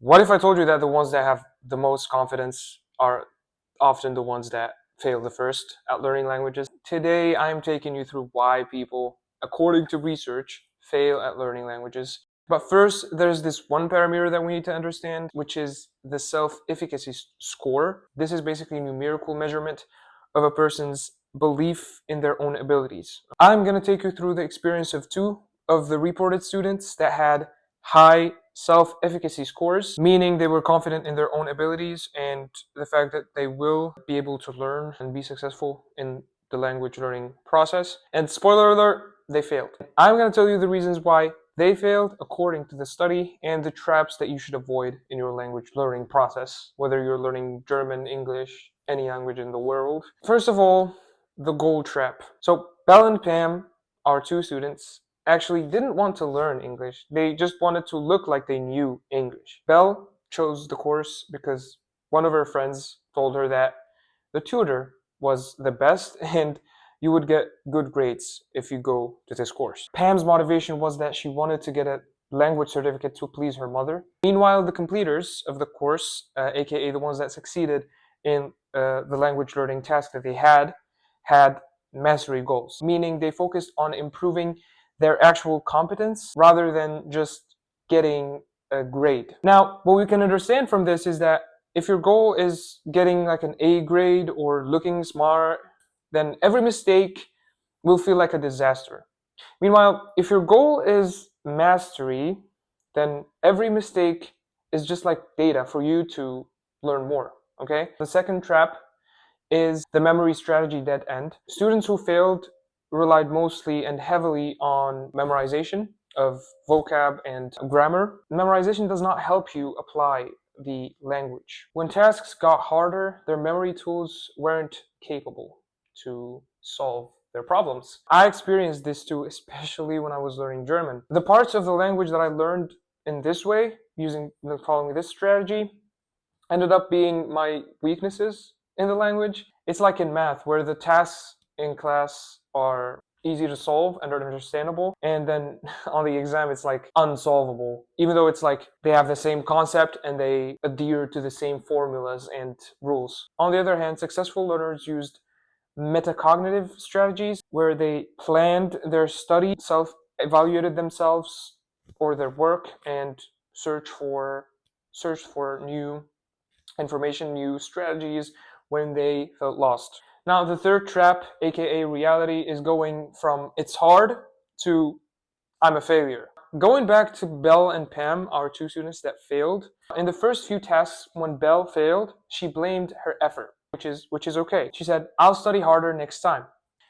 What if I told you that the ones that have the most confidence are often the ones that fail the first at learning languages? Today, I'm taking you through why people, according to research, fail at learning languages. But first, there's this one parameter that we need to understand, which is the self-efficacy score. This is basically a numerical measurement of a person's belief in their own abilities. I'm going to take you through the experience of two of the reported students that had high self-efficacy scores, meaning they were confident in their own abilities and the fact that they will be able to learn and be successful in the language learning process. And spoiler alert, they failed. I'm going to tell you the reasons why they failed according to the study and the traps that you should avoid in your language learning process, whether you're learning German, English, any language in the world. First of all, the goal trap. So Belle and Pam are two students actually didn't want to learn English. They just wanted to look like they knew English. Belle chose the course because one of her friends told her that the tutor was the best and you would get good grades if you go to this course. Pam's motivation was that she wanted to get a language certificate to please her mother. Meanwhile, the completers of the course, aka the ones that succeeded in the language learning task that they had mastery goals, meaning they focused on improving their actual competence rather than just getting a grade. Now, what we can understand from this is that if your goal is getting like an A grade or looking smart, then every mistake will feel like a disaster. Meanwhile, if your goal is mastery, then every mistake is just like data for you to learn more. Okay? The second trap is the memory strategy dead end. Students who failed relied mostly and heavily on memorization of vocab and grammar. Memorization does not help you apply the language. When tasks got harder, their memory tools weren't capable to solve their problems. I experienced this too, especially when I was learning German. The parts of the language that I learned in this way, following this strategy, ended up being my weaknesses in the language. It's like in math, where the tasks in class are easy to solve and are understandable, and then on the exam it's like unsolvable, even though it's like they have the same concept and they adhere to the same formulas and rules. On the other hand, successful learners used metacognitive strategies where they planned their study, self-evaluated themselves or their work, and searched for new information, new strategies when they felt lost. Now, the third trap, aka reality, is going from it's hard to I'm a failure. Going back to Belle and Pam, our two students that failed, in the first few tests, when Belle failed, she blamed her effort, which is okay. She said, "I'll study harder next time."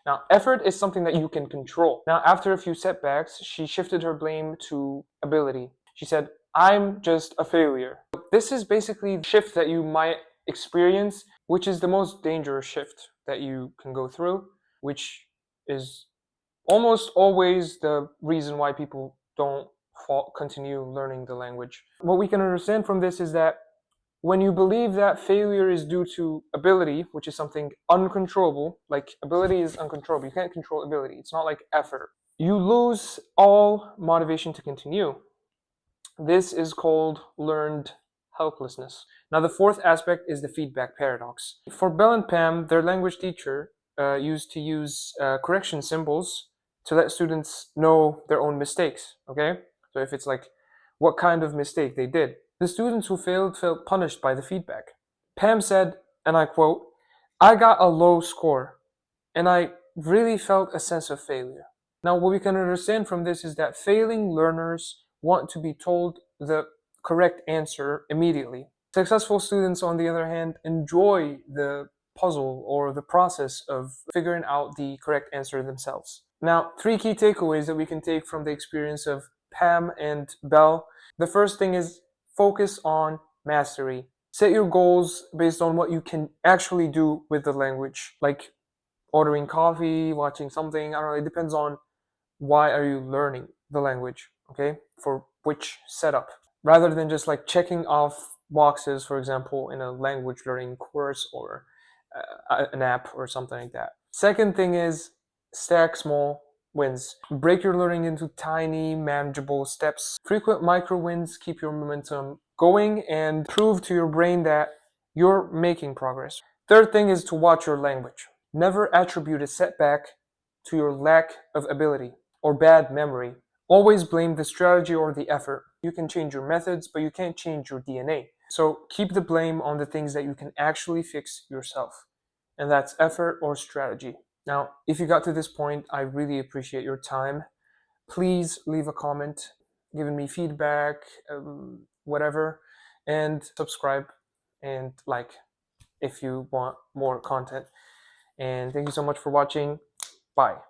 Now, effort is something that you can control. Now, after a few setbacks, she shifted her blame to ability. She said, "I'm just a failure." This is basically the shift that you might experience, which is the most dangerous shift that you can go through, which is almost always the reason why people don't continue learning the language. What we can understand from this is that when you believe that failure is due to ability, which is something uncontrollable, like ability is uncontrollable, you can't control ability, it's not like effort, you lose all motivation to continue. This is called learned helplessness. Now, the fourth aspect is the feedback paradox. For Belle and Pam, their language teacher used to use correction symbols to let students know their own mistakes. Okay? So, if it's like what kind of mistake they did, the students who failed felt punished by the feedback. Pam said, and I quote, "I got a low score, and I really felt a sense of failure." Now, what we can understand from this is that failing learners want to be told the correct answer immediately. Successful students, on the other hand, enjoy the puzzle or the process of figuring out the correct answer themselves. Now, three key takeaways that we can take from the experience of Pam and Belle. The first thing is focus on mastery. Set your goals based on what you can actually do with the language, like ordering coffee, watching something. I don't know, it depends on why are you learning the language, okay? For which setup. Rather than just like checking off boxes, for example, in a language learning course or an app or something like that. Second thing is stack small wins. Break your learning into tiny, manageable steps. Frequent micro wins keep your momentum going and prove to your brain that you're making progress. Third thing is to watch your language. Never attribute a setback to your lack of ability or bad memory. Always blame the strategy or the effort. You can change your methods, but you can't change your DNA. So keep the blame on the things that you can actually fix yourself. And that's effort or strategy. Now, if you got to this point, I really appreciate your time. Please leave a comment, giving me feedback, whatever, and subscribe and like if you want more content. And thank you so much for watching. Bye.